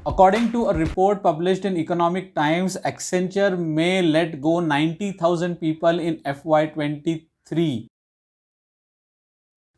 According to a report published in Economic Times, Accenture may let go 90,000 people in FY23.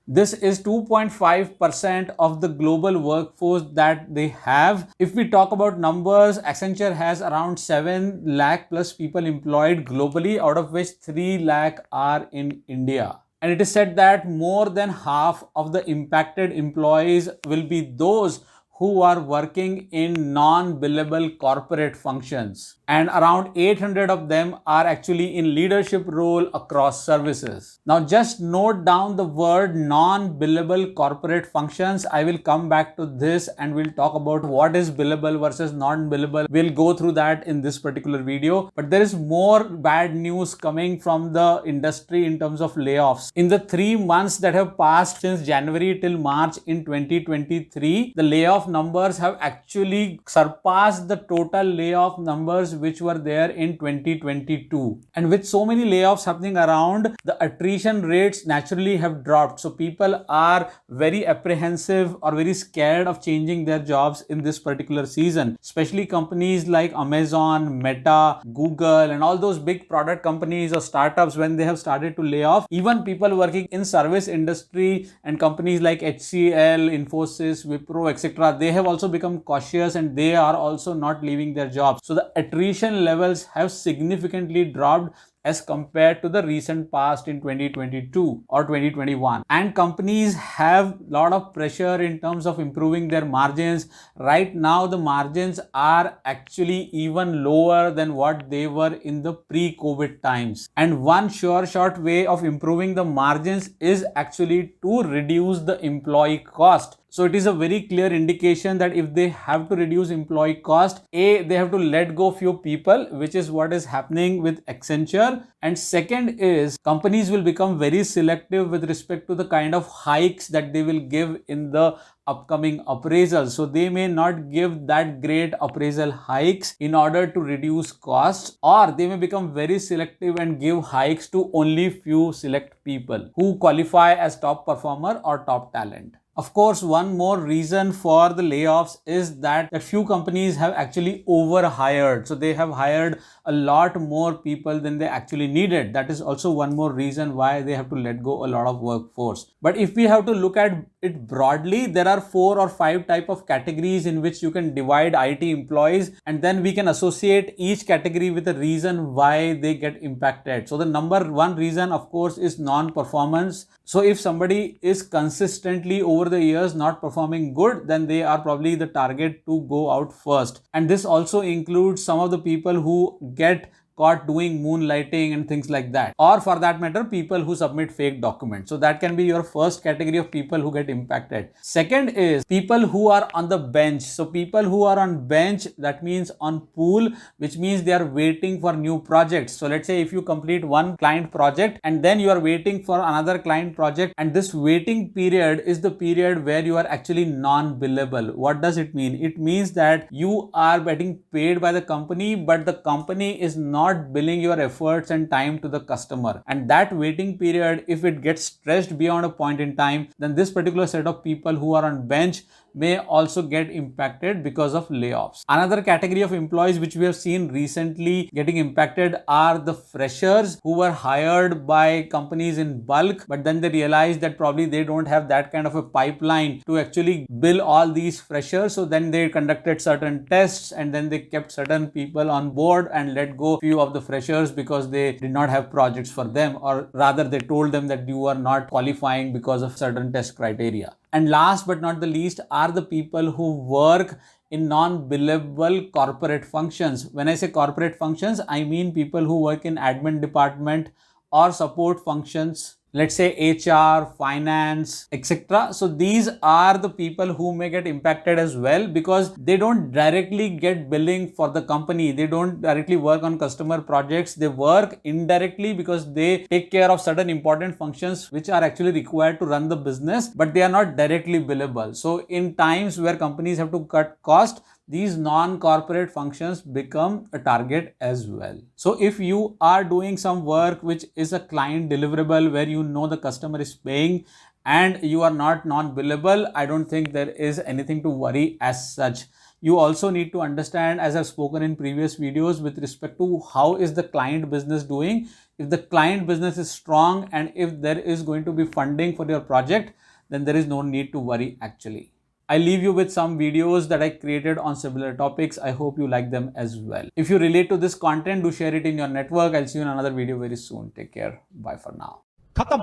This is 2.5% of the global workforce that they have. If we talk about numbers, Accenture has around 7 lakh plus people employed globally, out of which 3 lakh are in India. And it is said that more than half of the impacted employees will be those who are working in non-billable corporate functions, and around 800 of them are actually in leadership role across services. Now just note down the word non-billable corporate functions. I will come back to this and we'll talk about what is billable versus non-billable. We'll go through that in this particular video. But there is more bad news coming from the industry in terms of layoffs. In the 3 months that have passed since January till March in 2023, the layoff numbers have actually surpassed the total layoff numbers which were there in 2022. And with so many layoffs happening around, the attrition rates naturally have dropped. So people are very apprehensive or very scared of changing their jobs in this particular season, especially companies like Amazon, Meta, Google, and all those big product companies or startups. When they have started to lay off, even people working in service industry and companies like HCL, Infosys, Wipro, etc., they have also become cautious and they are also not leaving their jobs. So the attrition levels have significantly dropped as compared to the recent past in 2022 or 2021. And companies have a lot of pressure in terms of improving their margins. Right now, the margins are actually even lower than what they were in the pre-COVID times. And one sure short way of improving the margins is actually to reduce the employee cost. So it is a very clear indication that if they have to reduce employee cost, A, they have to let go few people, which is what is happening with Accenture. And second is companies will become very selective with respect to the kind of hikes that they will give in the upcoming appraisals. So they may not give that great appraisal hikes in order to reduce costs, or they may become very selective and give hikes to only few select people who qualify as top performer or top talent. Of course, one more reason for the layoffs is that a few companies have actually overhired. So they have hired a lot more people than they actually needed. That is also one more reason why they have to let go a lot of workforce. But if we have to look at it broadly, there are 4 or 5 type of categories in which you can divide IT employees, and then we can associate each category with a reason why they get impacted. So the number one reason, of course, is non-performance. So if somebody is consistently over the years not performing good, then they are probably the target to go out first. And this also includes some of the people who get caught doing moonlighting and things like that, or for that matter, people who submit fake documents. So that can be your first category of people who get impacted. Second is people who are on the bench. So people who are on bench, that means on pool, which means they are waiting for new projects. So let's say if you complete one client project and then you are waiting for another client project, and this waiting period is the period where you are actually non-billable. What does it mean? It means that you are getting paid by the company, but the company is not billing your efforts and time to the customer. And that waiting period, if it gets stretched beyond a point in time, then this particular set of people who are on bench may also get impacted because of layoffs. Another category of employees which we have seen recently getting impacted are the freshers who were hired by companies in bulk, but then they realized that probably they don't have that kind of a pipeline to actually bill all these freshers. So then they conducted certain tests and then they kept certain people on board and let go few of the freshers because they did not have projects for them, or rather they told them that you are not qualifying because of certain test criteria. And last but not the least are the people who work in non-billable corporate functions. When I say corporate functions, I mean people who work in admin department or support functions, let's say HR, finance, etc. So these are the people who may get impacted as well, because they don't directly get billing for the company. They don't directly work on customer projects. They work indirectly because they take care of certain important functions which are actually required to run the business, but they are not directly billable. So in times where companies have to cut cost, these non-corporate functions become a target as well. So if you are doing some work which is a client deliverable where you know the customer is paying and you are not non-billable, I don't think there is anything to worry as such. You also need to understand, as I've spoken in previous videos, with respect to how is the client business doing. If the client business is strong and if there is going to be funding for your project, then there is no need to worry actually. I leave you with some videos that I created on similar topics. I hope you like them as well. If you relate to this content, do share it in your network. I'll see you in another video very soon. Take care. Bye for now. खत्म,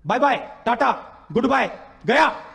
bye bye, tata, good bye, गया.